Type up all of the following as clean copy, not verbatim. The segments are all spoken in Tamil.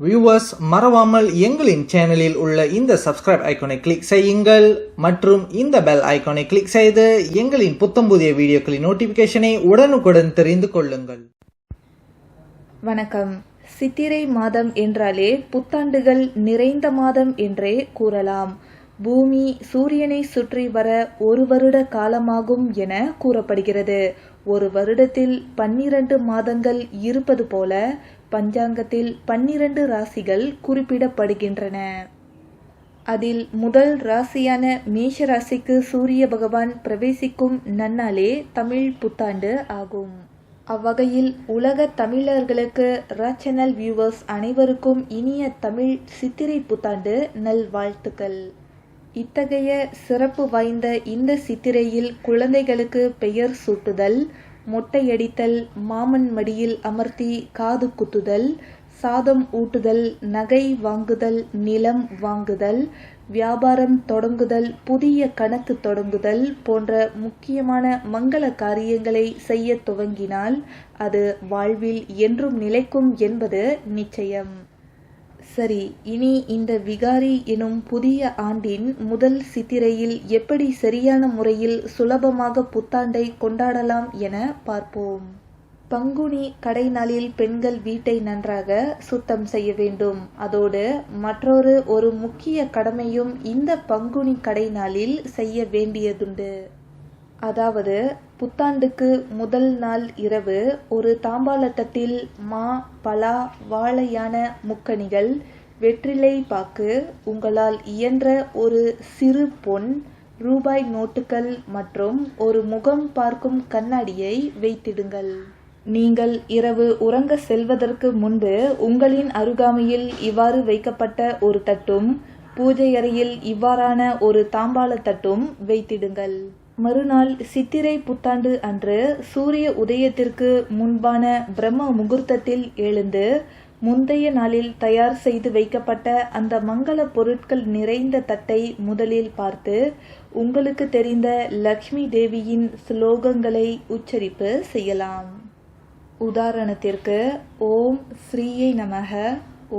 வியூவர்ஸ், மறவாமல் எங்களின் சேனலில் உள்ள இந்த சப்ஸ்கிரைப் ஐகானை கிளிக் செய்யுங்கள் மற்றும் இந்த பெல் ஐகானை கிளிக் செய்து எங்களின் புத்தம்புதிய வீடியோக்களின் நோட்டிபிகேஷனை உடனுக்குடன் தெரிந்து கொள்ளுங்கள். வணக்கம். சித்திரை மாதம் என்றாலே புத்தாண்டுகள் நிறைந்த மாதம் என்றே கூறலாம். பூமி சூரியனை சுற்றி வர ஒரு வருட காலமாகும் என கூறப்படுகிறது. ஒரு வருடத்தில் 12 மாதங்கள் இருப்பது போல பஞ்சாங்கத்தில் 12 ராசிகள் குறிப்பிடப்படுகின்றன. அதில் முதல் ராசியான மேஷ ராசிக்கு சூரிய பகவான் பிரவேசிக்கும் நன்னாளே தமிழ் புத்தாண்டு ஆகும். அவ்வகையில் உலக தமிழர்களுக்கு சேனல் வியூவர்ஸ் அனைவருக்கும் இனிய தமிழ் சித்திரை புத்தாண்டு நல்வாழ்த்துக்கள். இத்தகைய சிறப்பு வாய்ந்த இந்த சித்திரையில் குழந்தைகளுக்கு பெயர் சூட்டுதல், மொட்டையடித்தல், மாமன் மடியில் அமர்த்தி காது குத்துதல், சாதம் ஊட்டுதல், நகை வாங்குதல், நிலம் வாங்குதல், வியாபாரம் தொடங்குதல், புதிய கணக்கு தொடங்குதல் போன்ற முக்கியமான மங்கள காரியங்களை செய்ய துவங்கினால் அது வாழ்வில் என்றும் நிலைக்கும் என்பது நிச்சயம். சரி, இனி இந்த விகாரி எனும் புதிய ஆண்டின் முதல் சித்திரையில் எப்படி சரியான முறையில் சுலபமாக புத்தாண்டை கொண்டாடலாம் என பார்ப்போம். பங்குனி கடை நாளில் பெண்கள் வீட்டை நன்றாக சுத்தம் செய்ய வேண்டும். அதோடு மற்றொரு முக்கிய கடமையும் இந்த பங்குனி கடை நாளில் செய்ய வேண்டியதுண்டு. அதாவது புத்தாண்டுக்கு முதல் நாள் இரவு ஒரு தாம்பாளத்தட்டில் மா, பலா, வாழையான முக்கணிகள், வெற்றிலை பாக்கு, உங்களால் இயன்ற ஒரு சிறு பொன், ரூபாய் நோட்டுகள் மற்றும் ஒரு முகம் பார்க்கும் கண்ணாடியை வைத்திடுங்கள். நீங்கள் இரவு உறங்க செல்வதற்கு முன்பு உங்களின் அருகாமையில் இவ்வாறு வைக்கப்பட்ட ஒரு தட்டும், பூஜை அறையில் இவ்வாறான ஒரு தாம்பாள தட்டும் வைத்திடுங்கள். மறுநாள் சித்திரை புத்தாண்டு அன்று சூரிய உதயத்திற்கு முன்பான பிரம்ம முகூர்த்தத்தில் எழுந்து முந்தைய நாளில் தயார் செய்து வைக்கப்பட்ட அந்த மங்கள பொருட்கள் நிறைந்த தட்டை முதலில் பார்த்து உங்களுக்கு தெரிந்த லக்ஷ்மி தேவியின் ஸ்லோகங்களை உச்சரிப்பு செய்யலாம். உதாரணத்திற்கு ஓம் ஸ்ரீயை நமக,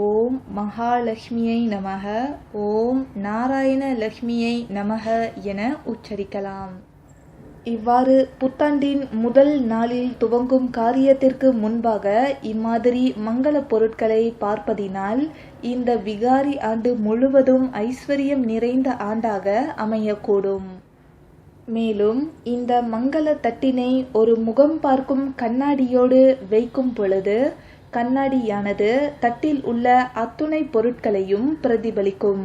ஓம் மகாலட்சுமியை நமக, ஓம் நாராயண லட்சுமியை நமக என உச்சரிக்கலாம். இவ்வாறு புத்தாண்டின் முதல் நாளில் துவங்கும் காரியத்திற்கு முன்பாக இம்மாதிரி மங்கள பொருட்களை பார்ப்பதினால் இந்த விகாரி ஆண்டு முழுவதும் ஐஸ்வர்யம் நிறைந்த ஆண்டாக அமையக்கூடும். மேலும் இந்த மங்கள தட்டினை ஒரு முகம் பார்க்கும் கண்ணாடியோடு வைக்கும் பொழுது கண்ணாடியானது தட்டில் உள்ள அத்துணை பொருட்களையும் பிரதிபலிக்கும்.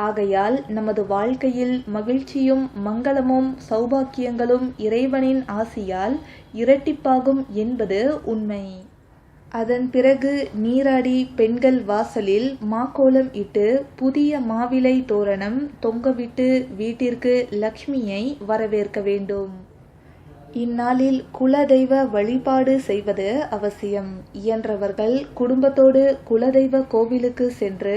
ஆகையால் நமது வாழ்க்கையில் மகிழ்ச்சியும் மங்களமும் சௌபாக்கியங்களும் இறைவனின் ஆசியால் இரட்டிப்பாகும் என்பது உண்மை. அதன் பிறகு நீராடி பெண்கள் வாசலில் மாக்கோலம் இட்டு புதிய மாவிலை தோரணம் தொங்கவிட்டு வீட்டிற்கு லக்ஷ்மியை வரவேற்க வேண்டும். இந்நாளில் குலதெய்வ வழிபாடு செய்வது அவசியம். இயன்றவர்கள் குடும்பத்தோடு குலதெய்வ கோவிலுக்கு சென்று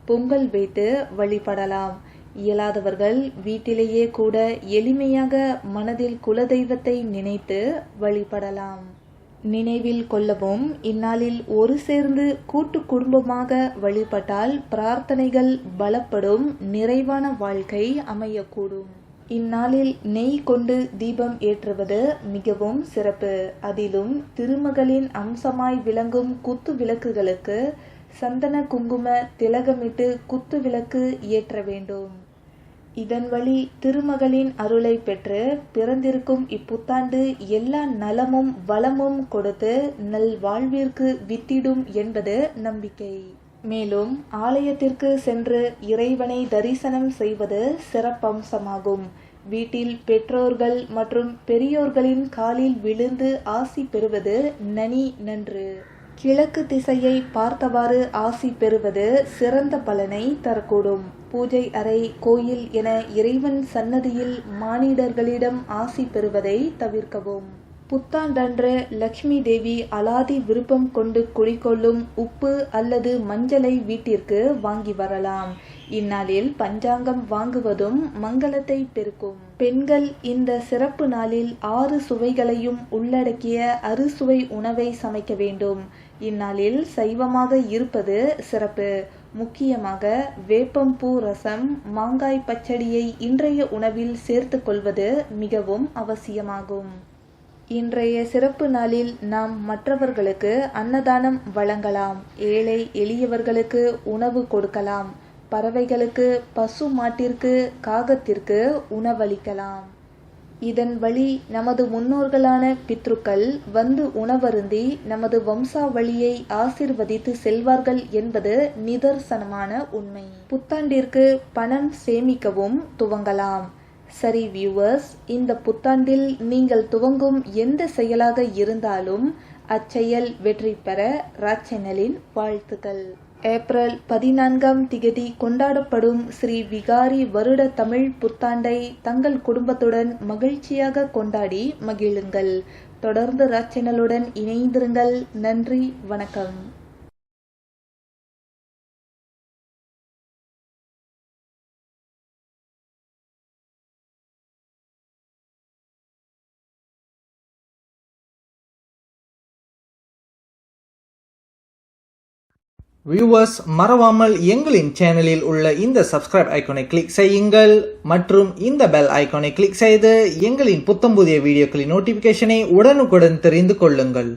பொங்கல் வைத்து வழிபடலாம். இயலாதவர்கள் வீட்டிலேயே கூட எளிமையாக மனதில் குலதெய்வத்தை நினைத்து வழிபடலாம். நினைவில் கொள்ளவும், இந்நாளில் ஒரு சேர்ந்து கூட்டு குடும்பமாக வழிபட்டால் பிரார்த்தனைகள் பலப்படும், நிறைவான வாழ்க்கை அமையக்கூடும். இந்நாளில் நெய் கொண்டு தீபம் ஏற்றுவது மிகவும் சிறப்பு. அதிலும் திருமகளின் அம்சமாய் விளங்கும் குத்து விளக்குகளுக்கு சந்தன குங்கும திலகமிட்டு குத்து விளக்கு ஏற்ற வேண்டும். இதன் வழி திருமகளின் அருளை பெற்று பிறந்திருக்கும் இப்புத்தாண்டு எல்லா நலமும் வளமும் கொடுத்து நல் வாழ்விற்கு வித்திடும் என்பது நம்பிக்கை. மேலும் ஆலயத்திற்கு சென்று இறைவனை தரிசனம் செய்வது சிறப்பம்சமாகும். வீட்டில் பெற்றோர்கள் மற்றும் பெரியோர்களின் காலில் விழுந்து ஆசி பெறுவது நன்று. கிழக்கு திசையை பார்த்தவாறு ஆசி பெறுவது சிறந்த பலனை தரக்கூடும். பூஜை அறை, கோயில் என இறைவன் சன்னதியில் மானிடர்களிடம் ஆசி பெறுவதை தவிர்க்கவும். புத்தாண்டன்று லக்ஷ்மி தேவி அலாதி விருப்பம் கொண்டு குடிக்கொள்ளும் உப்பு அல்லது மஞ்சளை வீட்டிற்கு வாங்கி வரலாம். இந்நாளில் பஞ்சாங்கம் வாங்குவதும் மங்களத்தை பெருக்கும். பெண்கள் இந்த சிறப்பு நாளில் 6 சுவைகளையும் உள்ளடக்கிய அறுசுவை உணவை சமைக்க வேண்டும். இந்நாளில் சைவமாக இருப்பது சிறப்பு. முக்கியமாக வேப்பம்பூ ரசம், மாங்காய் பச்சடியை இன்றைய உணவில் சேர்த்து கொள்வது மிகவும் அவசியமாகும். இன்றைய சிறப்பு நாளில் நாம் மற்றவர்களுக்கு அன்னதானம் வழங்கலாம். ஏழை எளியவர்களுக்கு உணவு கொடுக்கலாம். பறவைகளுக்கு, பசு மாட்டிற்கு, காகத்திற்கு உணவளிக்கலாம். இதன் வழி நமது முன்னோர்களான பித்ருக்கள் வந்து உணவருந்தி நமது வம்சாவளியை ஆசிர்வதித்து செல்வார்கள் என்பது நிதர்சனமான உண்மை. புத்தாண்டிற்கு பணம் சேமிக்கவும் துவங்கலாம். சரி வியூவர்ஸ், இந்த புத்தாண்டில் நீங்கள் துவங்கும் எந்த செயலாக இருந்தாலும் அச்செயல் வெற்றி பெற ராஜ் சேனலின் வாழ்த்துக்கள். ஏப்ரல் 14 கொண்டாடப்படும் ஸ்ரீ விகாரி வருட தமிழ் புத்தாண்டை தங்கள் குடும்பத்துடன் மகிழ்ச்சியாக கொண்டாடி மகிழுங்கள். தொடர்ந்து ராஜ் சேனலுடன் இணைந்திருங்கள். நன்றி, வணக்கம். வியூவர்ஸ், மறவாமல் எங்களின் சேனலில் உள்ள இந்த சப்ஸ்கிரைப் ஐகானை கிளிக் செய்யுங்கள் மற்றும் இந்த பெல் ஐகானை கிளிக் செய்து எங்களின் புத்தம் புதிய வீடியோக்களின் நோட்டிபிகேஷனை உடனுக்குடன் தெரிந்து கொள்ளுங்கள்.